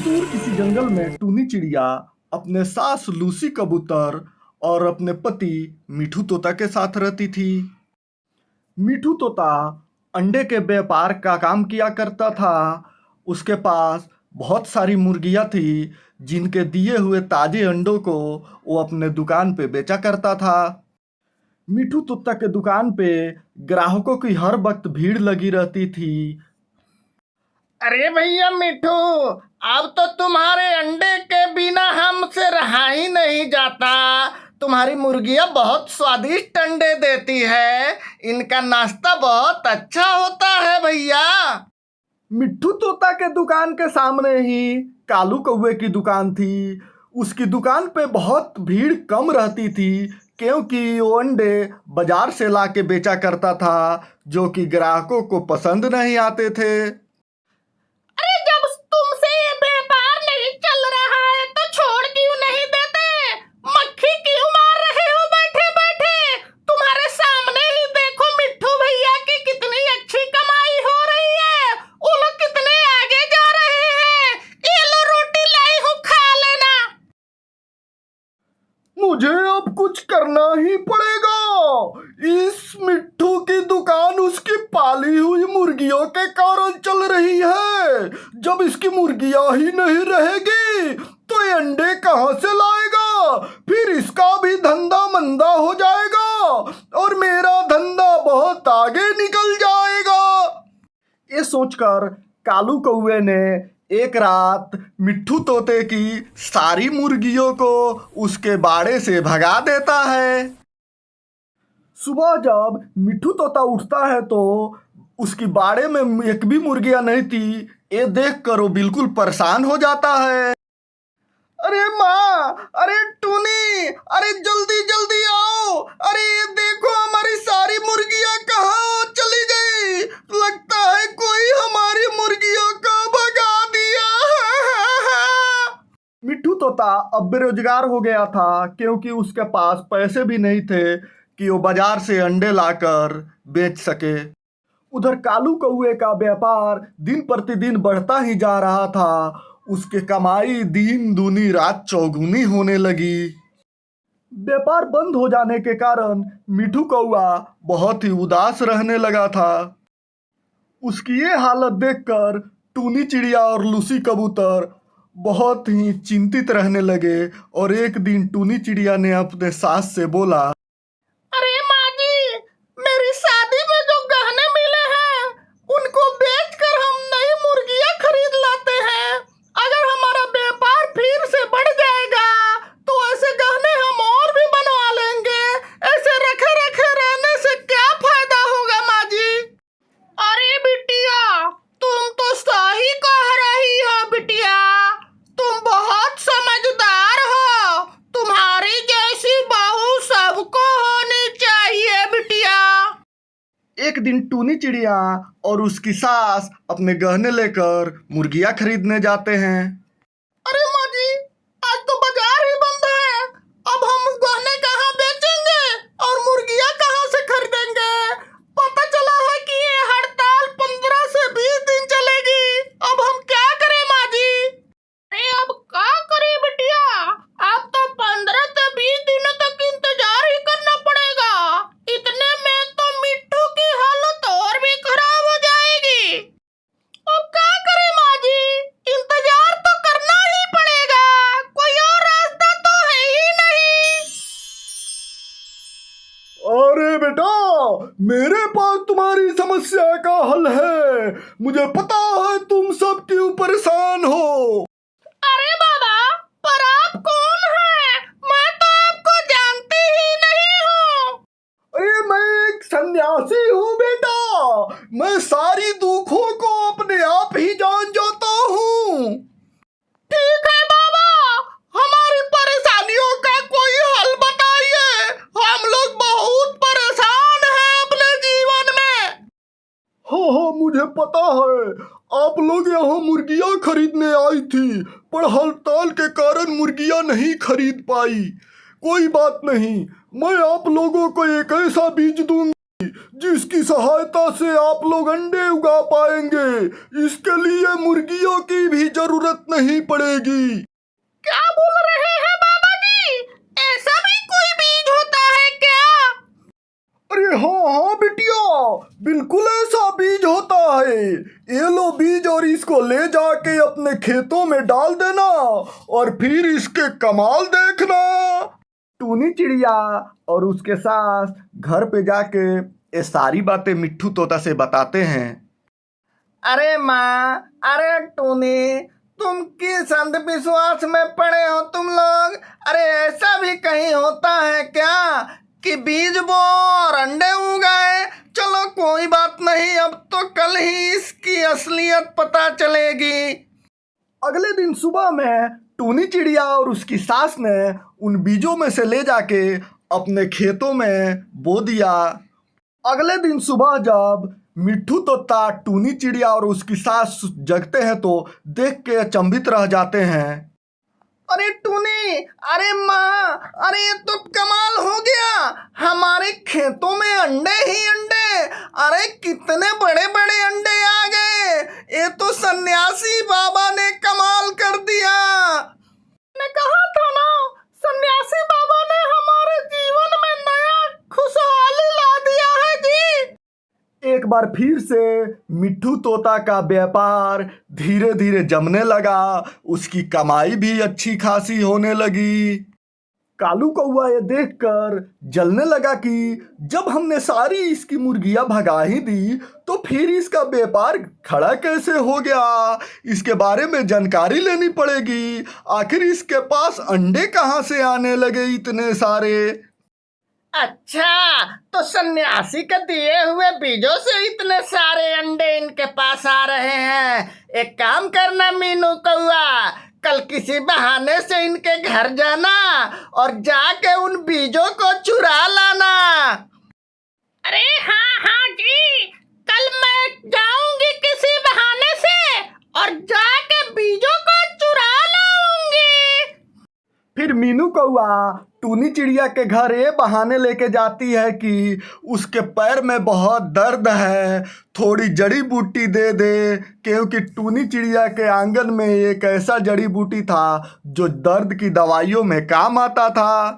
दूर किसी जंगल में टूनी चिड़िया अपने सास लूसी कबूतर और अपने पति मिठू तोता के साथ रहती थी। मिठू तोता अंडे के व्यापार का काम किया करता था। उसके पास बहुत सारी मुर्गियां थी जिनके दिए हुए ताजे अंडों को वो अपने दुकान पे बेचा करता था। मिठू तोता के दुकान पे ग्राहकों की हर वक्त भीड़ लगी रहती थी। अरे भैया मिठू, अब तो तुम्हारे अंडे के बिना हमसे रहा ही नहीं जाता। तुम्हारी मुर्गियां बहुत स्वादिष्ट अंडे देती है। इनका नाश्ता बहुत अच्छा होता है भैया। मिट्ठू तोता के दुकान के सामने ही कालू कौवे की दुकान थी। उसकी दुकान पे बहुत भीड़ कम रहती थी क्योंकि वो अंडे बाजार से ला के बेचा करता था जो कि ग्राहकों को पसंद नहीं आते थे। अरे जब तुमसे ये व्यापार नहीं चल रहा है तो छोड़ क्यों नहीं देते? मक्खी क्यों मार रहे हो बैठे बैठे? तुम्हारे सामने ही देखो मिट्ठू भैया की कितनी अच्छी कमाई हो रही है। वो लोग कितने आगे जा रहे हैं। ये लो रोटी लाई हूँ, खा लेना। मुझे अब कुछ करना ही पड़ेगा। इस मिट्ठू की दुकान उसकी पाली हुई मुर्गियों के कारण चल रही है। जब इसकी मुर्गियां ही नहीं रहेगी तो ये अंडे कहां से लाएगा? फिर इसका भी धंधा मंदा हो जाएगा और मेरा धंधा बहुत आगे निकल जाएगा। ये सोचकर कालू कौवे ने एक रात मिट्ठू तोते की सारी मुर्गियों को उसके बाड़े से भगा देता है। सुबह जब मिट्ठू तोता उठता है तो उसकी बाड़े में एक भी मुर्गियां नहीं थी। ये देखकर वो बिल्कुल परेशान हो जाता है। अरे माँ, अरे टूनी, अरे जल्दी जल्दी आओ। अरे ये देखो हमारी सारी मुर्गियां कहाँ चली गई। लगता है कोई हमारी मुर्गियों को भगा दिया। मिट्ठू तोता अब बेरोजगार हो गया था क्योंकि उसके पास पैसे भी नहीं थे कि वो बाजार से अंडे लाकर बेच सके। उधर कालू कौवे का व्यापार दिन प्रतिदिन बढ़ता ही जा रहा था। उसकी कमाई दिन दूनी रात चौगुनी होने लगी। व्यापार बंद हो जाने के कारण मिठू कौवा बहुत ही उदास रहने लगा था। उसकी ये हालत देखकर टूनी चिड़िया और लूसी कबूतर बहुत ही चिंतित रहने लगे और एक दिन टूनी चिड़िया ने अपने सास से बोला, अरे माँ जी, मेरी शादी में जो गहने मिले हैं उनको बेचकर हम नई मुर्गियां खरीद लाते हैं। अगर हमारा व्यापार फिर से बढ़ जाएगा तो ऐसे गहने हम और भी बनवा लेंगे। ऐसे रखे रखे रहने से क्या फायदा होगा माँ जी? अरे बिटिया, तुम तो सही कह रही हो बिटिया। तुम बहुत समझदार हो। तुम्हारी जैसी बहू सबको होनी चाहिए बिटिया। एक दिन टूनी चिड़िया और उसकी सास अपने गहने लेकर मुर्गियां खरीदने जाते हैं। अरे माँ जी, आज तो बाजार ही बंद है। अब हम गहने कहाँ बेचेंगे और मुर्गियां कहाँ से खरीदेंगे? पता चला है कि ये हड़ताल 15 से 20 दिन चलेगी। अब हम क्या करें माँ जी? अरे अब क्या करें बिटिया? अब तो 15 से 20 दिनों तक इंतजार ही करना पड़ेगा। इतने में तो मिट्ठू की हालत और भी खराब हो जाएगी। अब क्या करें माँ जी? इंतजार तो करना ही पड़ेगा। कोई और रास्ता तो है ही नहीं। अरे बेटा, मेरे पास तुम्हारी समस्या का हल है। मुझे पता है तुम सब क्यों परेशान हो। अरे बाबा, पर आप कौन हैं? मैं तो आपको जानती ही नहीं हूँ। अरे मैं एक सन्यासी हूँ बेटा। मैं सारी दुखों को अपने आप ही जान जाता हूँ। ठीक है बाबा, हमारी परेशानियों का कोई हल बताइए। हम लोग बहुत परेशान हैं अपने जीवन में। हाँ, मुझे पता है। आप लोग यहाँ मुर्गियाँ खरीदने आई थी पर हड़ताल के कारण मुर्गियाँ नहीं खरीद पाई। कोई बात नहीं, मैं आप लोगों को एक ऐसा बीज दूंगी जिसकी सहायता से आप लोग अंडे उगा पाएंगे। इसके लिए मुर्गियों की भी जरूरत नहीं पड़ेगी। क्या बोल रहे हैं बाबा जी? ऐसा भी कोई बीज होता है क्या? अरे हाँ हाँ बिटिया, बिल्कुल ऐसा बीज होता है। ये लो बीज और इसको ले जाके अपने खेतों में डाल देना और फिर इसके कमाल देखना। टूनी चिड़िया और उसके सास घर पे जाके ये सारी बातें मिट्ठू तोता से बताते हैं। अरे माँ, अरे टूनी, तुम किस अंधविश्वास में पड़े हो तुम लोग? अरे ऐसा भी कहीं होता है क्या कि बीज बो और अंडे उगाए? चलो कोई बात नहीं, अब तो कल ही इसकी असलियत पता चलेगी। अगले दिन सुबह में टूनी चिड़िया और उसकी सास ने उन बीजों में से ले जाके अपने खेतों में बो दिया। अगले दिन सुबह जब मिट्ठू तोता, टूनी चिड़िया और उसकी सास जगते हैं तो देख के अचंभित रह जाते हैं। अरे टूनी, अरे माँ, अरे ये तो कमाल हो गया। हमारे खेतों में अंडे ही अंडे। अरे कितने बड़े बड़े अंडे आ गए। ये तो सन्यासी बाबा ने कमाल कर दिया। मैंने कहा था ना, सन्यासी बाबा ने हमारे जीवन में नया खुशहाली ला दिया है जी। एक बार फिर से मिट्ठू तोता का व्यापार धीरे धीरे जमने लगा। उसकी कमाई भी अच्छी खासी होने लगी। कालू कौआ ये देखकर जलने लगा कि जब हमने सारी इसकी मुर्गियां भगा ही दी तो फिर इसका व्यापार खड़ा कैसे हो गया। इसके बारे में जानकारी लेनी पड़ेगी। आखिर इसके पास अंडे कहाँ से आने लगे इतने सारे। अच्छा, तो सन्यासी के दिए हुए बीजों से इतने सारे अंडे इनके पास आ रहे हैं। एक काम करना मीनू कौआ, कल किसी बहाने से इनके घर जाना और जाके उन बीजों को चुरा लाना। अरे हाँ हाँ जी, कल मैं जाऊंगी किसी बहाने से और जाके बीजों को चुरा लाऊंगी। फिर मीनू कौआ टूनी चिड़िया के घर ये बहाने लेके जाती है कि उसके पैर में बहुत दर्द है, थोड़ी जड़ी बूटी दे दे। क्योंकि टूनी चिड़िया के आंगन में एक ऐसा जड़ी बूटी था जो दर्द की दवाइयों में काम आता था।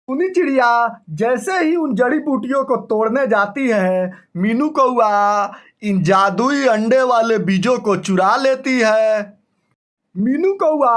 टूनी चिड़िया जैसे ही उन जड़ी बूटियों को तोड़ने जाती है, मीनू कौआ इन जादुई अंडे वाले बीजों को चुरा लेती है। मीनू कौआ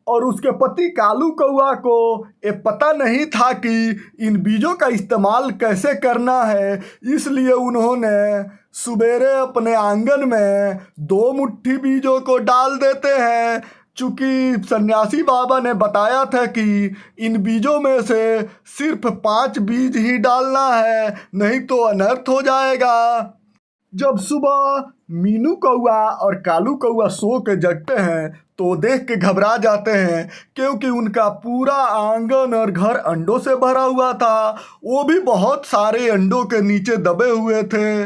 और उसके पति कालू कौआ को ये पता नहीं था कि इन बीजों का इस्तेमाल कैसे करना है। इसलिए उन्होंने सुबेरे अपने आंगन में 2 मुट्ठी बीजों को डाल देते हैं। चूंकि सन्यासी बाबा ने बताया था कि इन बीजों में से सिर्फ 5 बीज ही डालना है, नहीं तो अनर्थ हो जाएगा। जब सुबह मीनू कौआ और कालू कौआ सो के जगते हैं तो देख के घबरा जाते हैं, क्योंकि उनका पूरा आंगन और घर अंडों से भरा हुआ था। वो भी बहुत सारे अंडों के नीचे दबे हुए थे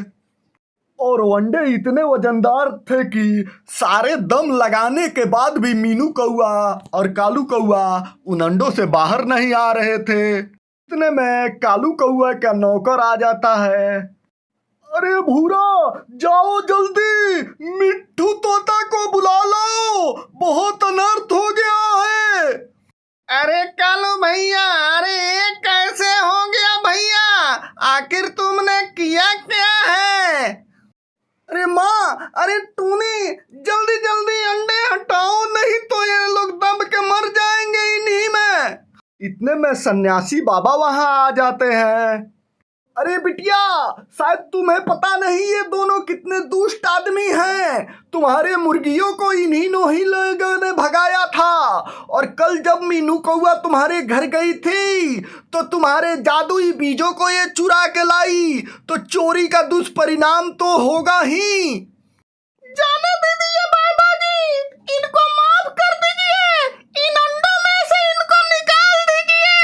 और वो अंडे इतने वजनदार थे कि सारे दम लगाने के बाद भी मीनू कौआ और कालू कौआ उन अंडों से बाहर नहीं आ रहे थे। इतने में कालू कौआ का नौकर आ जाता है। अरे भूरा, जाओ जल्दी, मिट्ठू तोता को बुला लो, बहुत अनर्थ हो गया है। अरे कालू भैया, अरे ये कैसे हो गया भैया? आखिर तुमने किया क्या है? अरे माँ, अरे टूनी, जल्दी जल्दी अंडे हटाओ, नहीं तो ये लोग दब के मर जाएंगे इन्हीं में। इतने में सन्यासी बाबा वहां आ जाते हैं। अरे बिटिया, शायद तुम्हें पता नहीं ये दोनों कितने दुष्ट आदमी हैं। तुम्हारे मुर्गियों को इन्हीं लोगों ने भगाया था और कल जब मीनू कौआ तुम्हारे घर गई थी तो तुम्हारे जादुई बीजों को ये चुरा के लाई, तो चोरी का दुष्परिणाम तो होगा ही। जाने दीजिए बाबा जी, इनको माफ कर दीजिए, इन अंडों में से इनको निकाल दीजिए।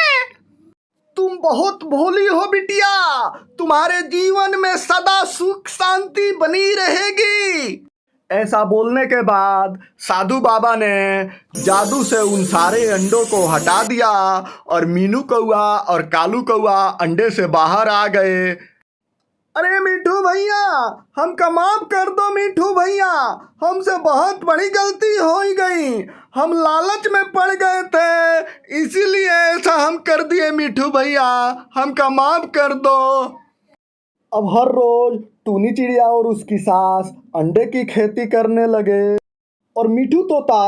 तुम बहुत भोली हो बिटिया, तुम्हारे जीवन में सदा सुख शांति बनी रहेगी। ऐसा बोलने के बाद साधु बाबा ने जादू से उन सारे अंडों को हटा दिया और मीनू कौआ और कालू कौआ अंडे से बाहर आ गए। अरे मिठू भैया, हमका माफ कर दो मिठू भैया, हमसे बहुत बड़ी गलती हो ही गई। हम लालच में पड़ गए थे, इसीलिए ऐसा हम कर दिए मिठू भैया, हमका माफ कर दो। अब हर रोज टूनी चिड़िया और उसकी सास अंडे की खेती करने लगे और मिठू तोता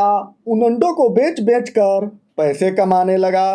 उन अंडों को बेच बेच कर पैसे कमाने लगा।